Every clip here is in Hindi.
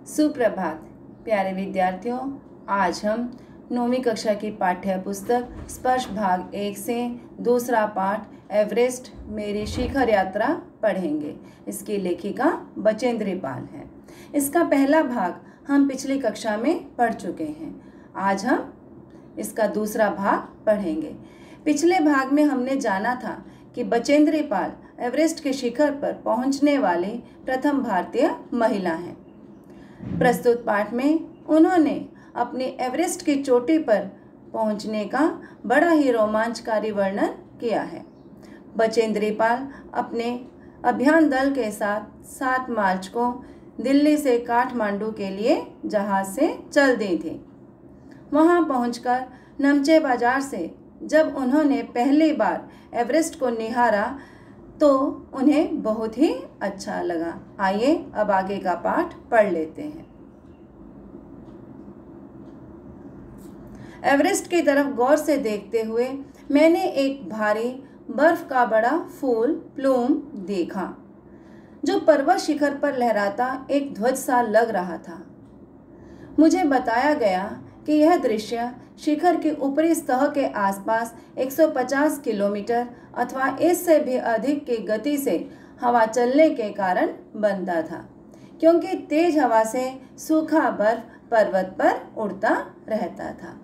सुप्रभात प्यारे विद्यार्थियों। आज हम 9वीं कक्षा की पाठ्य पुस्तक स्पर्श भाग 1 से दूसरा पाठ एवरेस्ट मेरी शिखर यात्रा पढ़ेंगे। इसकी लेखिका बचेंद्री पाल है। इसका पहला भाग हम पिछली कक्षा में पढ़ चुके हैं। आज हम इसका दूसरा भाग पढ़ेंगे। पिछले भाग में हमने जाना था कि बचेंद्री पाल एवरेस्ट के शिखर पर पहुंचने वाली प्रथम भारतीय महिला हैं। प्रस्तुत पाठ में उन्होंने अपनी एवरेस्ट की चोटी पर पहुंचने का बड़ा ही रोमांचकारी वर्णन किया है। बचेंद्री पाल अपने अभियान दल के साथ 7 मार्च को दिल्ली से काठमांडू के लिए जहाज से चल दी थी। वहां पहुंचकर नमचे बाजार से जब उन्होंने पहली बार एवरेस्ट को निहारा तो उन्हें बहुत ही अच्छा लगा। आइए अब आगे का पाठ पढ़ लेते हैं। एवरेस्ट की तरफ गौर से देखते हुए मैंने एक भारी बर्फ का बड़ा फूल प्लूम देखा जो पर्वत शिखर पर लहराता एक ध्वज सा लग रहा था। मुझे बताया गया कि यह दृश्य शिखर की ऊपरी सतह के आसपास 150 किलोमीटर अथवा इससे भी अधिक की गति से हवा चलने के कारण बनता था, क्योंकि तेज हवा से सूखा बर्फ पर्वत पर उड़ता रहता था।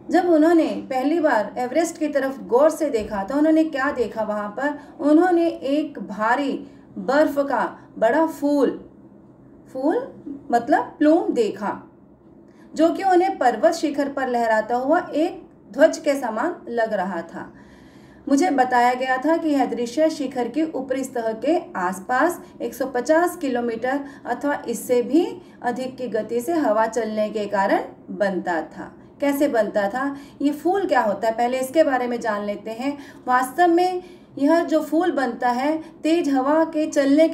जब उन्होंने पहली बार एवरेस्ट की तरफ गौर से देखा तो उन्होंने क्या देखा? वहां पर उन्होंने एक भारी बर्फ का बड़ा फूल मतलब प्लूम देखा, जो कि उन्हें पर्वत शिखर पर लहराता हुआ एक ध्वज के समान लग रहा था। मुझे बताया गया था कि यह दृश्य शिखर की ऊपरी सतह के आसपास 150 किलोमीटर अथवा इससे भी अधिक की गति से हवा चलने के कारण बनता था। कैसे बनता था? ये फूल क्या होता है, पहले इसके बारे में जान लेते हैं। वास्तव में यह जो फूल बनता है तेज हवा के चलने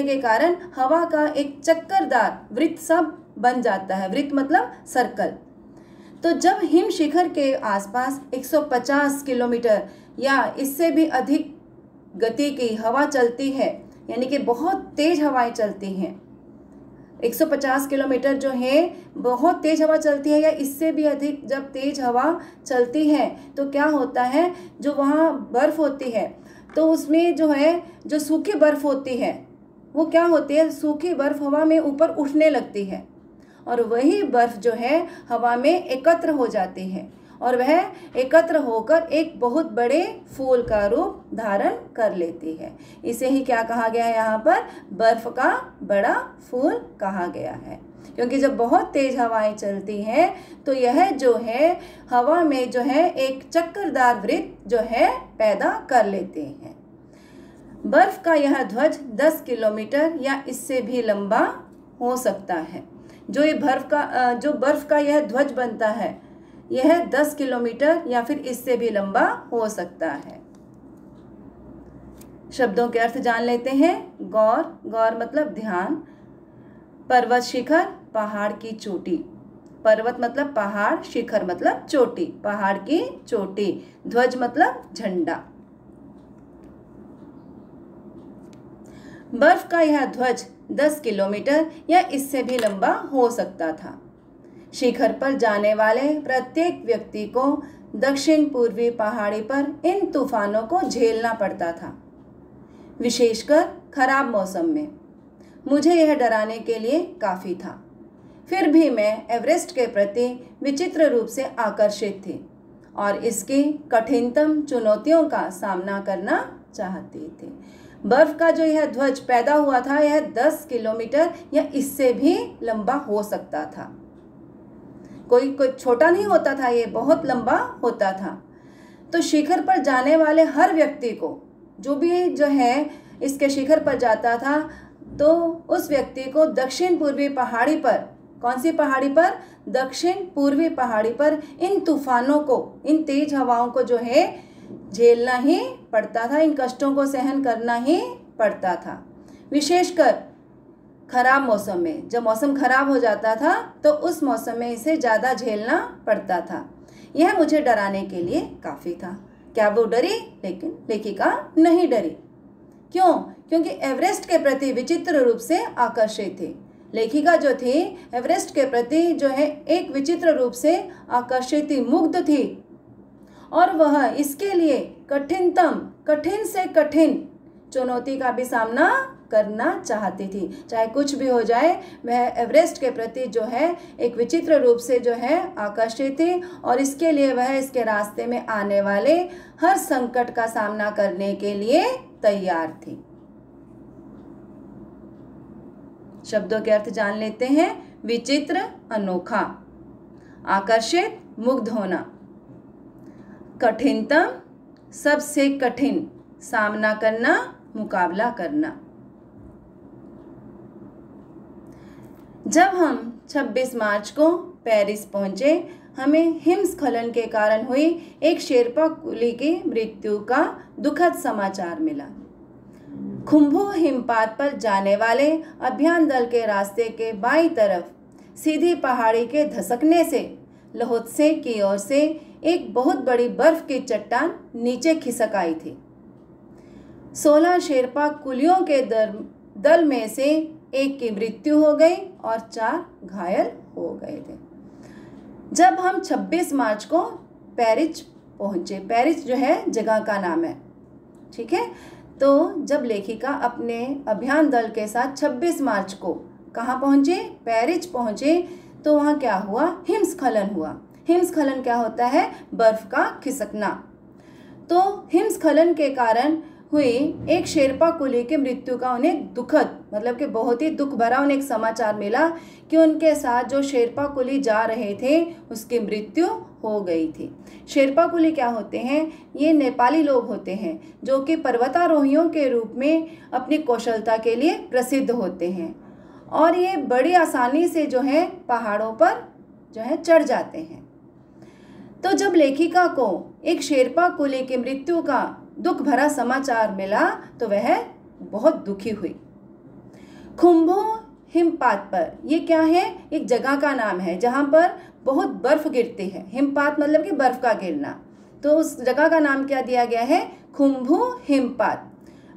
के कारण हवा का एक चक्करदार वृत्त सा बन जाता है। वृत्त मतलब सर्कल। तो जब हिम शिखर के आसपास 150 किलोमीटर या इससे भी अधिक गति की हवा चलती है, यानी कि बहुत तेज हवाएं चलती हैं, 150 किलोमीटर जो है बहुत तेज हवा चलती है या इससे भी अधिक जब तेज हवा चलती है तो क्या होता है, जो वहाँ बर्फ होती है तो उसमें जो सूखी बर्फ होती है वो क्या होती है, सूखी बर्फ हवा में ऊपर उठने लगती है और वही बर्फ जो है हवा में एकत्र हो जाती है और वह एकत्र होकर एक बहुत बड़े फूल का रूप धारण कर लेती है। इसे ही क्या कहा गया है? यहाँ पर बर्फ का बड़ा फूल कहा गया है, क्योंकि जब बहुत तेज हवाएं चलती हैं तो यह जो है हवा में जो है एक चक्करदार वृत्त जो है पैदा कर लेते हैं। बर्फ का यह ध्वज 10 किलोमीटर या इससे भी लंबा हो सकता है। जो बर्फ का यह ध्वज बनता है यह 10 किलोमीटर या फिर इससे भी लंबा हो सकता है। शब्दों के अर्थ जान लेते हैं। गौर मतलब ध्यान। पर्वत शिखर पहाड़ की चोटी। पर्वत मतलब पहाड़, शिखर मतलब चोटी, पहाड़ की चोटी। ध्वज मतलब झंडा। बर्फ का यह ध्वज 10 किलोमीटर या इससे भी लंबा हो सकता था। शिखर पर जाने वाले प्रत्येक व्यक्ति को दक्षिण पूर्वी पहाड़ी पर इन तूफानों को झेलना पड़ता था, विशेषकर खराब मौसम में। मुझे यह डराने के लिए काफ़ी था। फिर भी मैं एवरेस्ट के प्रति विचित्र रूप से आकर्षित थी और इसकी कठिनतम चुनौतियों का सामना करना चाहती थी। बर्फ का जो यह ध्वज पैदा हुआ था यह 10 किलोमीटर या इससे भी लंबा हो सकता था। कोई छोटा नहीं होता था, ये बहुत लंबा होता था। तो शिखर पर जाने वाले हर व्यक्ति को, जो भी जो है इसके शिखर पर जाता था, तो उस व्यक्ति को दक्षिण पूर्वी पहाड़ी पर, कौन सी पहाड़ी पर? दक्षिण पूर्वी पहाड़ी पर इन तूफानों को, इन तेज हवाओं को जो है झेलना ही पड़ता था, इन कष्टों को सहन करना ही पड़ता था। विशेषकर खराब मौसम में, जब मौसम खराब हो जाता था तो उस मौसम में इसे ज़्यादा झेलना पड़ता था। यह मुझे डराने के लिए काफ़ी था। क्या वो डरी? लेकिन लेखिका नहीं डरी। क्यों? क्योंकि एवरेस्ट के प्रति विचित्र रूप से आकर्षित थी। लेखिका जो थी एवरेस्ट के प्रति जो है एक विचित्र रूप से आकर्षित थी, मुग्ध थी, और वह इसके लिए कठिन से कठिन चुनौती का भी सामना करना चाहती थी। चाहे कुछ भी हो जाए, वह एवरेस्ट के प्रति जो है एक विचित्र रूप से जो है आकर्षित थी, और इसके लिए वह इसके रास्ते में आने वाले हर संकट का सामना करने के लिए तैयार थी। शब्दों के अर्थ जान लेते हैं। विचित्र, अनोखा, आकर्षित, मुग्ध होना, कठिनतम, सबसे कठिन, सामना करना, मुकाबला करना। जब हम 26 मार्च को पेरिस पहुंचे, हमें हिमस्खलन के कारण हुई एक शेर्पा कुली की मृत्यु का दुखद समाचार मिला। खुम्बू हिमपात पर जाने वाले अभियान दल के रास्ते के बाईं तरफ सीधी पहाड़ी के धसकने से लहोत्से की ओर से एक बहुत बड़ी बर्फ की चट्टान नीचे खिसक आई थी। 16 शेर्पा कुलियों के दल में से एक की मृत्यु हो गई और 4 घायल हो गए थे। जब हम 26 मार्च को पेरिस पहुंचे, पेरिस जो है जगह का नाम है, ठीक है। तो जब लेखिका अपने अभियान दल के साथ 26 मार्च को कहाँ पहुंचे? पेरिस पहुंचे, तो वहाँ क्या हुआ? हिमस्खलन हुआ। हिमस्खलन क्या होता है? बर्फ का खिसकना। तो हिमस्खलन के कारण हुई एक शेर्पा कुली की मृत्यु का उन्हें दुखद, मतलब कि बहुत ही दुख भरा उन्हें एक समाचार मिला कि उनके साथ जो शेर्पा कुली जा रहे थे उसकी मृत्यु हो गई थी। शेर्पा कुली क्या होते हैं? ये नेपाली लोग होते हैं जो कि पर्वतारोहियों के रूप में अपनी कौशलता के लिए प्रसिद्ध होते हैं, और ये बड़ी आसानी से जो है पहाड़ों पर जो है चढ़ जाते हैं। तो जब लेखिका को एक शेर्पा कुली की मृत्यु का दुख भरा समाचार मिला तो वह बहुत दुखी हुई। खुम्बू हिमपात पर, ये क्या है? एक जगह का नाम है जहाँ पर बहुत बर्फ गिरती है। हिमपात मतलब कि बर्फ का गिरना, तो उस जगह का नाम क्या दिया गया है? खुम्बू हिमपात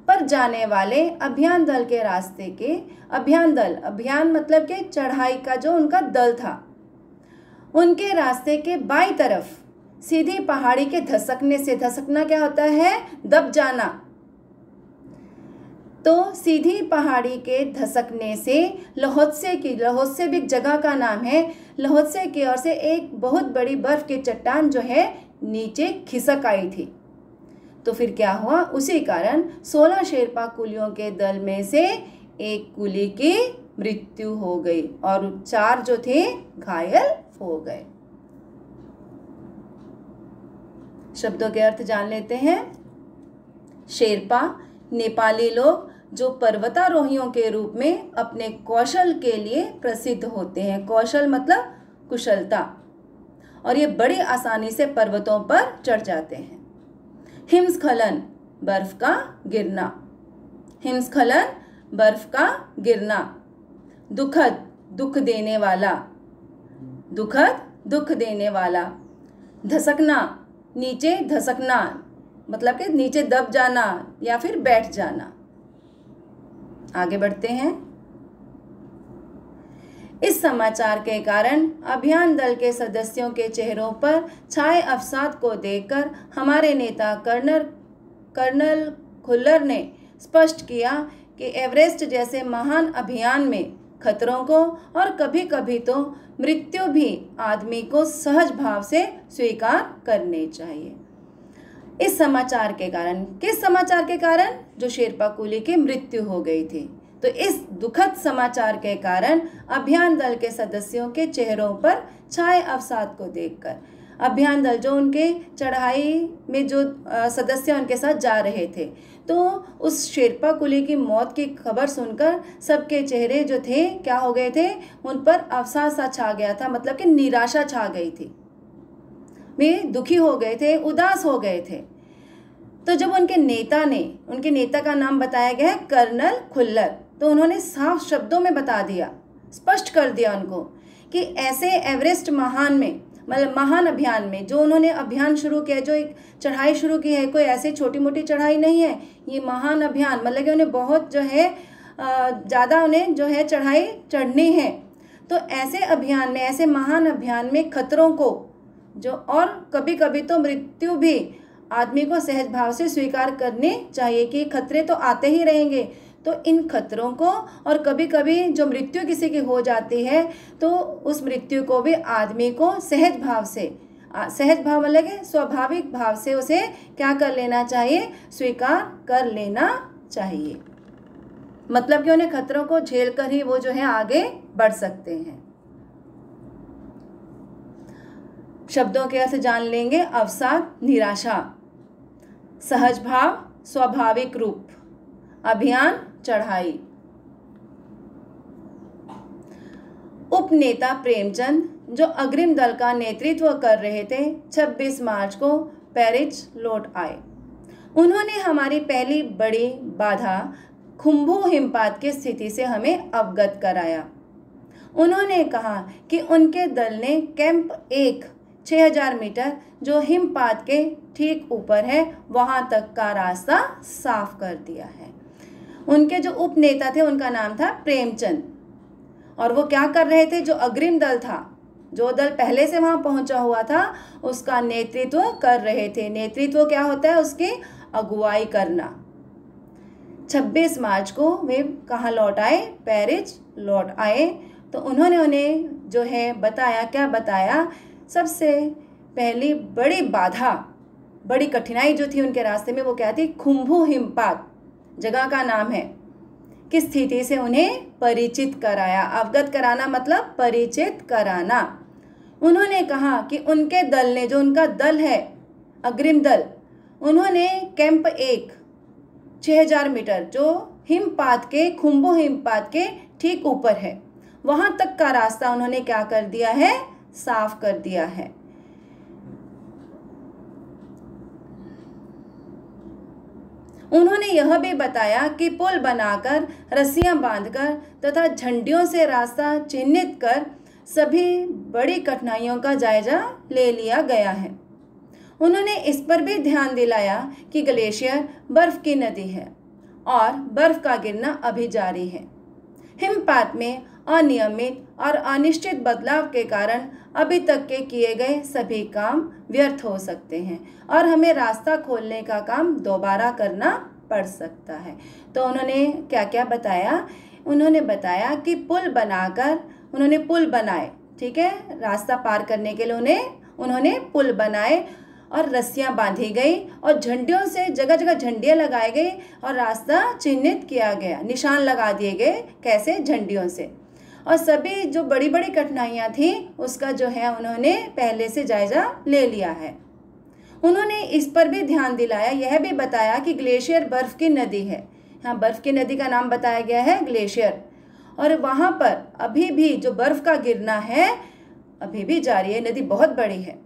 पर जाने वाले अभियान दल के रास्ते के अभियान मतलब कि चढ़ाई का जो उनका दल था, उनके रास्ते के बाईं तरफ सीधी पहाड़ी के धसकने से, धसकना क्या होता है? दब जाना। तो सीधी पहाड़ी के धसकने से लहोत्से भी एक जगह का नाम है, लहोत्से की ओर से एक बहुत बड़ी बर्फ की चट्टान जो है नीचे खिसक आई थी। तो फिर क्या हुआ? उसी कारण 16 शेर्पा कुलियों के दल में से एक कुली की मृत्यु हो गई और 4 जो थे घायल हो गए। शब्दों के अर्थ जान लेते हैं। शेर्पा नेपाली लोग जो पर्वतारोहियों के रूप में अपने कौशल के लिए प्रसिद्ध होते हैं। कौशल मतलब कुशलता, और ये बड़ी आसानी से पर्वतों पर चढ़ जाते हैं। हिमस्खलन, बर्फ का गिरना। हिमस्खलन, बर्फ का गिरना। दुखद, दुख देने वाला। दुखद, दुख देने वाला। धसकना, नीचे धसकना मतलब कि नीचे दब जाना या फिर बैठ जाना। आगे बढ़ते हैं। इस समाचार के कारण अभियान दल के सदस्यों के चेहरों पर छाए अवसाद को देखकर हमारे नेता कर्नल खुल्लर ने स्पष्ट किया कि एवरेस्ट जैसे महान अभियान में खतरों को और कभी कभी तो मृत्यु भी आदमी को सहज भाव से स्वीकार करने चाहिए। इस समाचार के कारण, किस समाचार के कारण? जो शेर्पा कुली की मृत्यु हो गई थी। तो इस दुखद समाचार के कारण अभियान दल के सदस्यों के चेहरों पर छाए अवसाद को देखकर, अभियान दल जो उनके चढ़ाई में जो सदस्य उनके साथ जा रहे थे, तो उस शेर्पा कुली की मौत की खबर सुनकर सबके चेहरे जो थे क्या हो गए थे? उन पर अवसाद सा छा गया था, मतलब कि निराशा छा गई थी। वे दुखी हो गए थे, उदास हो गए थे। तो जब उनके नेता का नाम बताया गया है कर्नल खुल्लर, तो उन्होंने साफ शब्दों में बता दिया, स्पष्ट कर दिया उनको कि ऐसे एवरेस्ट महान में मतलब महान अभियान में जो उन्होंने अभियान शुरू किया, जो एक चढ़ाई शुरू की है, कोई ऐसी छोटी मोटी चढ़ाई नहीं है, ये महान अभियान, मतलब कि उन्हें बहुत जो है ज़्यादा उन्हें जो है चढ़ाई चढ़नी है। तो ऐसे अभियान में, ऐसे महान अभियान में खतरों को जो, और कभी कभी तो मृत्यु भी आदमी को सहज भाव से स्वीकार करनी चाहिए कि खतरे तो आते ही रहेंगे। तो इन खतरों को, और कभी कभी जो मृत्यु किसी की हो जाती है तो उस मृत्यु को भी आदमी को सहज भाव से, सहज भाव अलग है, स्वाभाविक भाव से उसे क्या कर लेना चाहिए, स्वीकार कर लेना चाहिए। मतलब कि उन्हें खतरों को झेल कर ही वो जो है आगे बढ़ सकते हैं। शब्दों के अर्थ जान लेंगे। अवसाद, निराशा, सहज भाव, स्वाभाविक रूप, अभियान, चढ़ाई। उपनेता प्रेमचंद जो अग्रिम दल का नेतृत्व कर रहे थे, 26 मार्च को पेरिस लौट आए। उन्होंने हमारी पहली बड़ी बाधा खुम्भु हिमपात की स्थिति से हमें अवगत कराया। उन्होंने कहा कि उनके दल ने कैंप 1 6000 मीटर जो हिमपात के ठीक ऊपर है वहां तक का रास्ता साफ कर दिया है। उनके जो उपनेता थे उनका नाम था प्रेमचंद, और वो क्या कर रहे थे, जो अग्रिम दल था, जो दल पहले से वहां पहुंचा हुआ था, उसका नेतृत्व कर रहे थे। नेतृत्व क्या होता है, उसकी अगुवाई करना। 26 मार्च को वे कहाँ लौट आए, पेरिस लौट आए। तो उन्होंने उन्हें जो है बताया, क्या बताया, सबसे पहली बड़ी बाधा, बड़ी कठिनाई जो थी उनके रास्ते में वो क्या थी, खुम्भु हिमपात जगह का नाम है, किस स्थिति से उन्हें परिचित कराया। अवगत कराना मतलब परिचित कराना। उन्होंने कहा कि उनके दल ने, जो उनका दल है अग्रिम दल, उन्होंने कैंप 1 6000 मीटर जो हिमपात के, खुम्भु हिमपात के ठीक ऊपर है, वहां तक का रास्ता उन्होंने क्या कर दिया है, साफ कर दिया है। उन्होंने यह भी बताया कि पुल बनाकर, रस्सियां बांधकर तथा झंडियों से रास्ता चिन्हित कर सभी बड़ी कठिनाइयों का जायजा ले लिया गया है। उन्होंने इस पर भी ध्यान दिलाया कि ग्लेशियर बर्फ की नदी है और बर्फ का गिरना अभी जारी है। हिमपात में अनियमित और अनिश्चित बदलाव के कारण अभी तक के किए गए सभी काम व्यर्थ हो सकते हैं और हमें रास्ता खोलने का काम दोबारा करना पड़ सकता है। तो उन्होंने क्या क्या बताया, उन्होंने बताया कि पुल बनाकर, उन्होंने पुल बनाए, ठीक है, रास्ता पार करने के लिए उन्होंने पुल बनाए और रस्सियां बांधी गई और झंडियों से, जगह जगह झंडियां लगाई गई और रास्ता चिन्हित किया गया, निशान लगा दिए गए, कैसे, झंडियों से। और सभी जो बड़ी बड़ी कठिनाइयां थी उसका जो है उन्होंने पहले से जायजा ले लिया है। उन्होंने इस पर भी ध्यान दिलाया, यह भी बताया कि ग्लेशियर बर्फ की नदी है। यहाँ बर्फ की नदी का नाम बताया गया है ग्लेशियर, और वहाँ पर अभी भी जो बर्फ का गिरना है अभी भी जारी है। नदी बहुत बड़ी है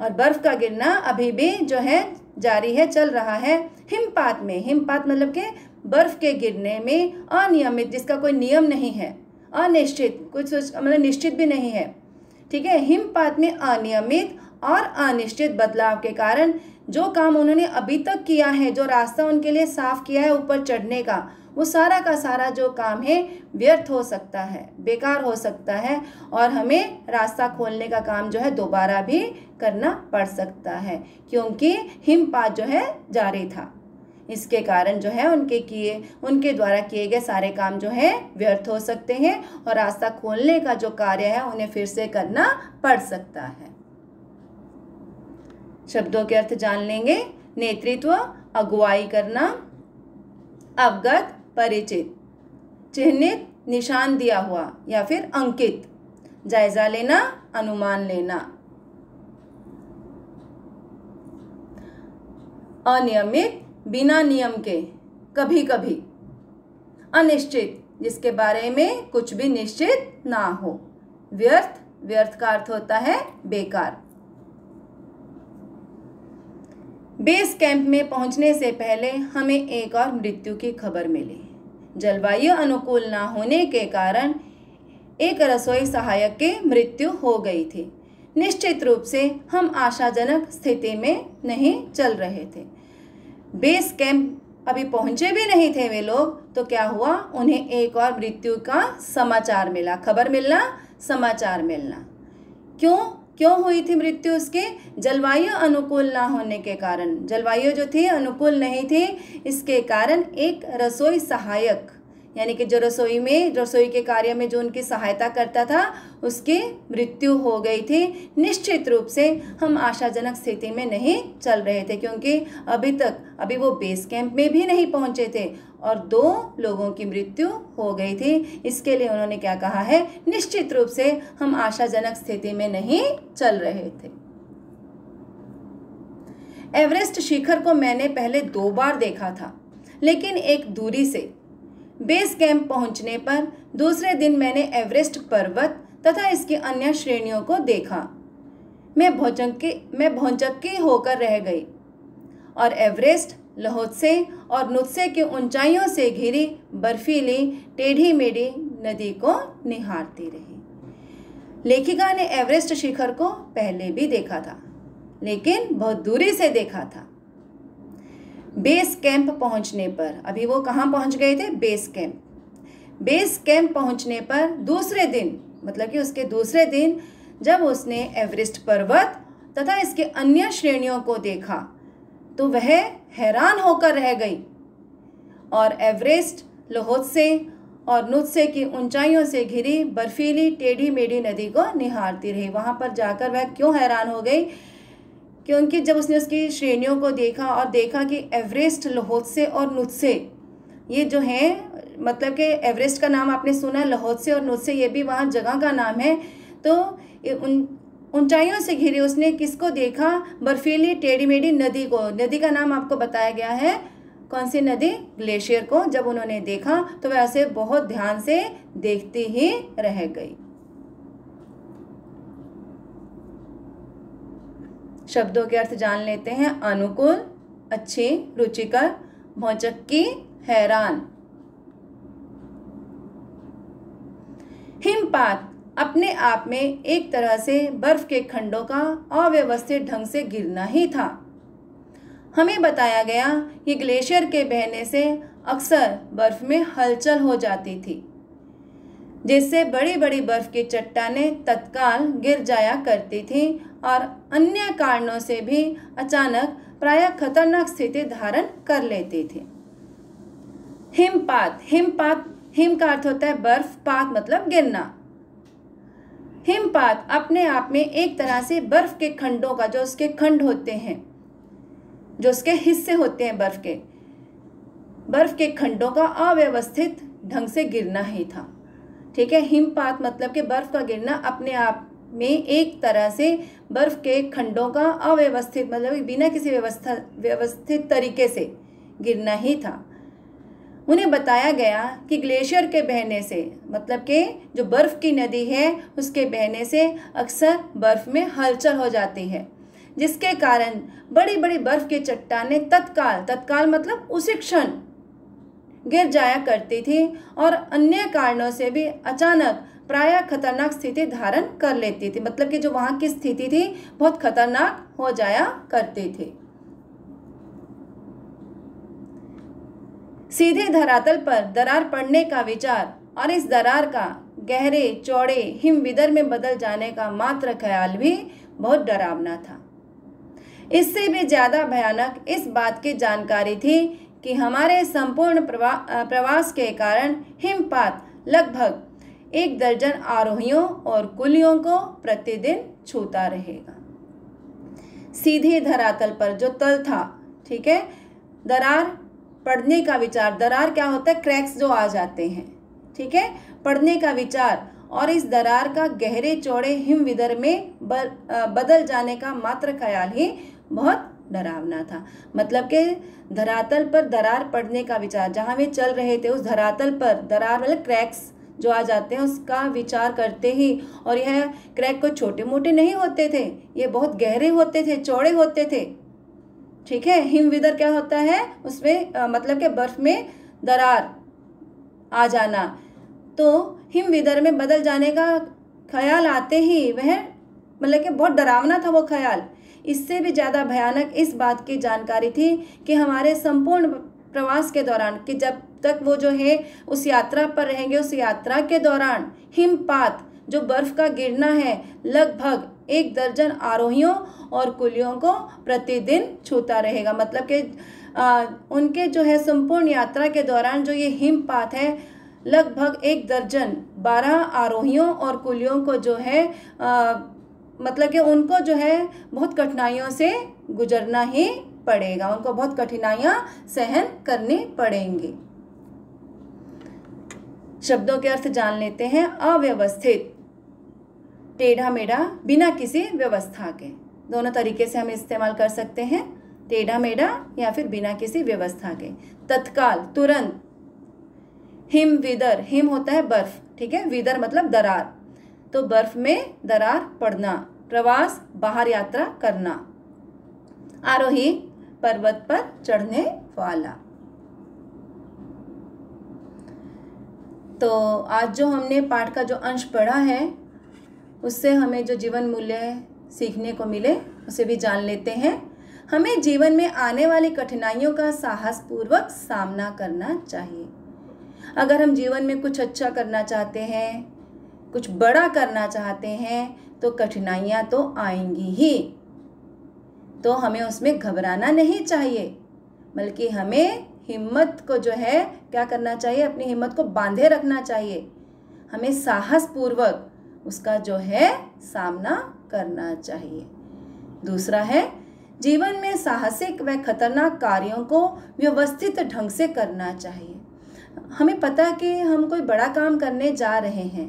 और बर्फ का गिरना अभी भी जो है जारी है, चल रहा है। हिमपात में, हिमपात मतलब के बर्फ के गिरने में अनियमित, जिसका कोई नियम नहीं है, अनिश्चित, कुछ मतलब निश्चित भी नहीं है, ठीक है। हिमपात में अनियमित और अनिश्चित बदलाव के कारण जो काम उन्होंने अभी तक किया है, जो रास्ता उनके लिए साफ किया है ऊपर चढ़ने का, वो सारा का सारा जो काम है व्यर्थ हो सकता है, बेकार हो सकता है और हमें रास्ता खोलने का काम जो है दोबारा भी करना पड़ सकता है, क्योंकि हिमपात जो है जारी था। इसके कारण जो है उनके द्वारा किए गए सारे काम जो है व्यर्थ हो सकते हैं और रास्ता खोलने का जो कार्य है उन्हें फिर से करना पड़ सकता है। शब्दों के अर्थ जान लेंगे। नेतृत्व, अगुवाई करना, अवगत, परिचित, चिन्हित, निशान दिया हुआ या फिर अंकित, जायजा लेना, अनुमान लेना। अनियमित, बिना नियम के, कभी कभी। अनिश्चित, जिसके बारे में कुछ भी निश्चित ना हो। व्यर्थ, व्यर्थ का अर्थ होता है बेकार। बेस कैंप में पहुंचने से पहले हमें एक और मृत्यु की खबर मिली। जलवायु अनुकूल ना होने के कारण एक रसोई सहायक की मृत्यु हो गई थी। निश्चित रूप से हम आशाजनक स्थिति में नहीं चल रहे थे। बेस कैंप अभी पहुंचे भी नहीं थे वे लोग, तो क्या हुआ, उन्हें एक और मृत्यु का समाचार मिला। खबर मिलना, समाचार मिलना। क्यों हुई थी मृत्यु उसके? जलवायु अनुकूल ना होने के कारण। जलवायु जो थी अनुकूल नहीं थी, इसके कारण एक रसोई सहायक, यानी कि जो रसोई के कार्य में जो उनकी सहायता करता था, उसकी मृत्यु हो गई थी। निश्चित रूप से हम आशाजनक स्थिति में नहीं चल रहे थे, क्योंकि अभी वो बेस कैंप में भी नहीं पहुंचे थे और 2 लोगों की मृत्यु हो गई थी। इसके लिए उन्होंने क्या कहा है, निश्चित रूप से हम आशाजनक स्थिति में नहीं चल रहे थे। एवरेस्ट शिखर को मैंने पहले 2 बार देखा था, लेकिन एक दूरी से। बेस कैंप पहुंचने पर दूसरे दिन मैंने एवरेस्ट पर्वत तथा इसकी अन्य श्रेणियों को देखा। मैं भौचक्की होकर रह गई और एवरेस्ट, लहोत्से और नुत्से की ऊंचाइयों से घिरी बर्फीली टेढ़ी मेढ़ी नदी को निहारती रही। लेखिका ने एवरेस्ट शिखर को पहले भी देखा था, लेकिन बहुत दूरी से देखा था। बेस कैंप पहुंचने पर, अभी वो कहाँ पहुंच गए थे? बेस कैंप पहुंचने पर दूसरे दिन, मतलब कि उसके दूसरे दिन, जब उसने एवरेस्ट पर्वत तथा इसके अन्य श्रेणियों को देखा तो वह हैरान होकर रह गई और एवरेस्ट, लहोत्से और नुत्से की ऊंचाइयों से घिरी बर्फीली टेढ़ी मेढ़ी नदी को निहारती रही। वहाँ पर जाकर वह क्यों हैरान हो गई? क्योंकि जब उसने उसकी श्रेणियों को देखा और देखा कि एवरेस्ट, लहोत्से और नुत्से, ये जो हैं, मतलब कि एवरेस्ट का नाम आपने सुना, लहोत्से और नुत्से ये भी वहाँ जगह का नाम है, तो उन ऊंचाइयों से घिरी उसने किसको देखा? बर्फीली टेढ़ी मेढ़ी नदी को। नदी का नाम आपको बताया गया है, कौन सी नदी? ग्लेशियर को। जब उन्होंने देखा तो वह ऐसे बहुत ध्यान से देखती ही रह गई। शब्दों के अर्थ जान लेते हैं। अनुकूल, अच्छी, रुचिकर, भौचक्की, हैरान। हिमपात अपने आप में एक तरह से बर्फ के खंडों का अव्यवस्थित ढंग से गिरना ही था। हमें बताया गया कि ग्लेशियर के बहने से अक्सर बर्फ में हलचल हो जाती थी, जिससे बड़ी बड़ी बर्फ की चट्टानें तत्काल गिर जाया करती थी और अन्य कारणों से भी अचानक प्रायः खतरनाक स्थिति धारण कर लेती थी। हिमपात, हिम का अर्थ होता है बर्फ, पात मतलब गिरना। हिमपात अपने आप में एक तरह से बर्फ के खंडों का, जो उसके खंड होते हैं, जो उसके हिस्से होते हैं बर्फ के खंडों का अव्यवस्थित ढंग से गिरना ही था। ठीक है, हिमपात मतलब कि बर्फ का गिरना अपने आप में एक तरह से बर्फ के खंडों का अव्यवस्थित, मतलब बिना किसी व्यवस्थित तरीके से गिरना ही था। उन्हें बताया गया कि ग्लेशियर के बहने से, मतलब कि जो बर्फ की नदी है उसके बहने से अक्सर बर्फ में हलचल हो जाती है, जिसके कारण बड़ी बड़ी बर्फ की चट्टानें तत्काल मतलब उसी क्षण गिर जाया करती थी और अन्य कारणों से भी अचानक प्रायः खतरनाक स्थिति धारण कर लेती थी। मतलब कि जो वहाँ की स्थिति थी बहुत खतरनाक हो जाया करती थी। सीधे धरातल पर दरार पड़ने का विचार और इस दरार का गहरे चौड़े हिमविदर में बदल जाने का मात्र ख्याल भी बहुत डरावना था। इससे भी ज़्यादा भयानक इस बात की जानकारी थी कि हमारे संपूर्ण प्रवास के कारण हिमपात लगभग 1 दर्जन आरोहियों और कुलियों को प्रतिदिन छूता रहेगा। सीधे धरातल पर जो तल था, ठीक है, दरार पड़ने का विचार, दरार क्या होता है? क्रैक्स जो आ जाते हैं, ठीक है, पड़ने का विचार और इस दरार का गहरे चौड़े हिमविदर में बदल जाने का मात्र ख्याल ही बहुत डरावना था। मतलब कि धरातल पर दरार पड़ने का विचार, जहाँ वे चल रहे थे उस धरातल पर दरार मतलब क्रैक्स जो आ जाते हैं उसका विचार करते ही, और यह क्रैक कोई छोटे मोटे नहीं होते थे, ये बहुत गहरे होते थे, चौड़े होते थे। ठीक है, हिमविदर क्या होता है? उसमें मतलब कि बर्फ में दरार आ जाना, तो हिमविदर में बदल जाने का ख्याल आते ही वह मतलब कि बहुत डरावना था वो ख्याल। इससे भी ज़्यादा भयानक इस बात की जानकारी थी कि हमारे संपूर्ण प्रवास के दौरान, कि जब तक वो जो है उस यात्रा पर रहेंगे, उस यात्रा के दौरान हिमपात, जो बर्फ़ का गिरना है, लगभग 1 दर्जन आरोहियों और कुलियों को प्रतिदिन छूता रहेगा। मतलब कि उनके जो है संपूर्ण यात्रा के दौरान जो ये हिमपात है, लगभग 1 दर्जन 12 आरोहियों और कुलियों को जो है मतलब कि उनको जो है बहुत कठिनाइयों से गुजरना ही पड़ेगा, उनको बहुत कठिनाइयाँ सहन करनी पड़ेंगी। शब्दों के अर्थ जान लेते हैं। अव्यवस्थित, टेढ़ा मेढ़ा, बिना किसी व्यवस्था के, दोनों तरीके से हम इस्तेमाल कर सकते हैं, टेढ़ा मेढ़ा या फिर बिना किसी व्यवस्था के। तत्काल, तुरंत। हिम विदर, हिम होता है बर्फ, ठीक है, विदर मतलब दरार, तो बर्फ में दरार पड़ना। प्रवास, बाहर यात्रा करना। आरोही, पर्वत पर चढ़ने वाला। तो आज जो हमने पाठ का जो अंश पढ़ा है, उससे हमें जो जीवन मूल्य सीखने को मिले उसे भी जान लेते हैं। हमें जीवन में आने वाली कठिनाइयों का साहसपूर्वक सामना करना चाहिए। अगर हम जीवन में कुछ अच्छा करना चाहते हैं, कुछ बड़ा करना चाहते हैं, तो कठिनाइयाँ तो आएंगी ही, तो हमें उसमें घबराना नहीं चाहिए, बल्कि हमें हिम्मत को जो है क्या करना चाहिए, अपनी हिम्मत को बांधे रखना चाहिए। हमें साहसपूर्वक उसका जो है सामना करना चाहिए। दूसरा है, जीवन में साहसिक व खतरनाक कार्यों को व्यवस्थित ढंग से करना चाहिए। हमें पता है कि हम कोई बड़ा काम करने जा रहे हैं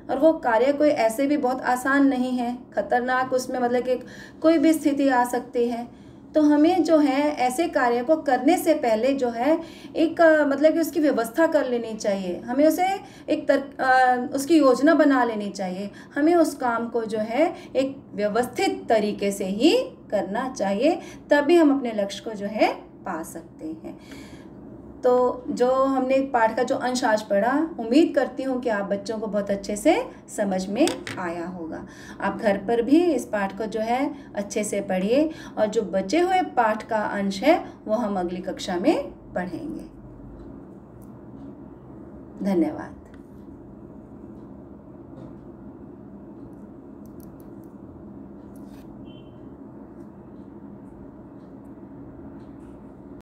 और वो कार्य कोई ऐसे भी बहुत आसान नहीं है, खतरनाक, उसमें मतलब कि कोई भी स्थिति आ सकती है। तो हमें जो है ऐसे कार्य को करने से पहले जो है एक मतलब कि उसकी व्यवस्था कर लेनी चाहिए, हमें उसे एक उसकी योजना बना लेनी चाहिए। हमें उस काम को जो है एक व्यवस्थित तरीके से ही करना चाहिए, तभी हम अपने लक्ष्य को जो है पा सकते हैं। तो जो हमने पाठ का जो अंश आज पढ़ा, उम्मीद करती हूँ कि आप बच्चों को बहुत अच्छे से समझ में आया होगा। आप घर पर भी इस पाठ को जो है अच्छे से पढ़िए, और जो बचे हुए पाठ का अंश है वो हम अगली कक्षा में पढ़ेंगे। धन्यवाद।